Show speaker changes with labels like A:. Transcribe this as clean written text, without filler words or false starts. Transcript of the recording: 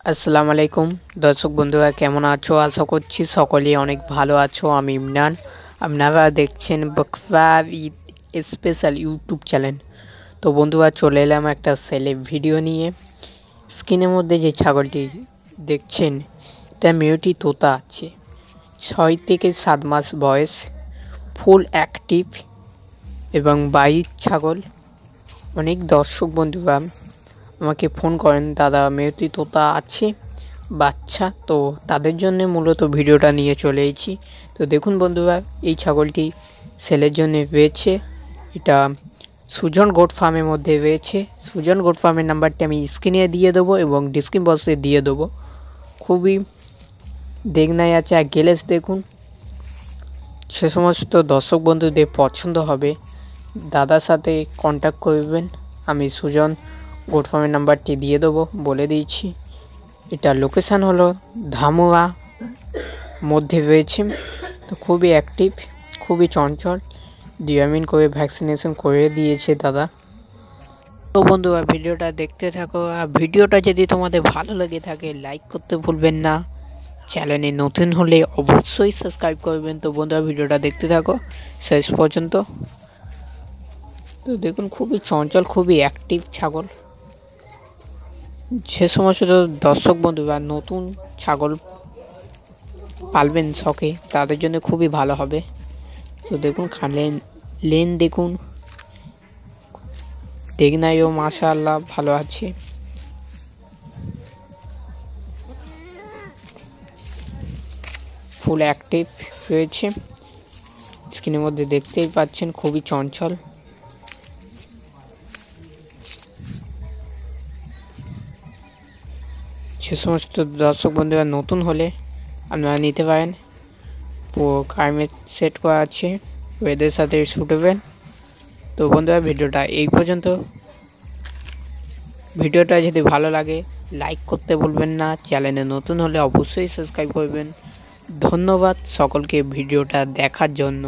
A: আসসালামু আলাইকুম দর্শক বন্ধুরা, কেমন আছো? আশা করছি সকলেই অনেক ভালো আছো। আমি ইমরান, আপনারা দেখছেন বকফার ঈদ স্পেশাল ইউটিউব চ্যানেল। তো বন্ধুরা, চলে এলাম একটা সেলেব ভিডিও নিয়ে। স্ক্রিনের মধ্যে যে ছাগলটি দেখছেন, এটা মেয়েটি তোতা আছে, 6 থেকে 7 মাস বয়স, ফুল অ্যাক্টিভ এবং বাইক ছাগল। অনেক দর্শক বন্ধুরা আমাকে ফোন করেন, দাদা মেয়েটি তোতা আছে বাচ্চা, তো তাদের জন্য মূলত ভিডিওটা নিয়ে চলে এসেছি। তো দেখুন বন্ধুরা, এই ছাগলটি সেলের জন্য রয়েছে। এটা সুজন গোট ফার্মের মধ্যে রয়েছে। সুজন গোট ফার্মের নাম্বারটি আমি স্ক্রিনে দিয়ে দেবো এবং ডিসক্রিপশন বক্সে দিয়ে দেবো। খুবই দেখনাই আছে, আর গেলেস দেখুন। সে সমস্ত দর্শক বন্ধুদের পছন্দ হবে, দাদার সাথে কন্ট্যাক্ট করবেন। আমি সুজন গোট ফার্মের নাম্বারটি দিয়ে দেবো, বলে দিয়েছি। এটা লোকেশান হলো ধামুয়া মধ্যে রয়েছে। তো খুবই অ্যাক্টিভ, খুবই চঞ্চল, ডিওয়ামিন করে ভ্যাকসিনেশন করে দিয়েছে দাদা। তো বন্ধুরা, ভিডিওটা দেখতে থাকো। আর ভিডিওটা যদি তোমাদের ভালো লেগে থাকে, লাইক করতে ভুলবেন না। চ্যানেলে নতুন হলে অবশ্যই সাবস্ক্রাইব করবেন। তো বন্ধুরা, ভিডিওটা দেখতে থাকো শেষ পর্যন্ত। তো দেখুন, খুবই চঞ্চল, খুবই অ্যাক্টিভ ছাগল। যে সমস্ত দর্শক বন্ধুরা নতুন ছাগল পালবেন শখে, তাদের জন্য খুবই ভালো হবে। তো দেখুন, লেন দেখুন, দেখনাইও মাশাআল্লাহ ভালো আছে। ফুল অ্যাক্টিভ রয়েছে, স্ক্রিনের মধ্যে দেখতেই পাচ্ছেন, খুবই চঞ্চল। সে সমস্ত দর্শক বন্ধুরা নতুন হলে আপনারা নিতে পারেন। ক্লাইমেট সেট করা আছে, ওয়েদের সাথে সুটেবেল। তো বন্ধুরা, ভিডিওটা এই পর্যন্ত। ভিডিওটা যদি ভালো লাগে লাইক করতে ভুলবেন না। চ্যানেলে নতুন হলে অবশ্যই সাবস্ক্রাইব করবেন। ধন্যবাদ সকলকে ভিডিওটা দেখার জন্য।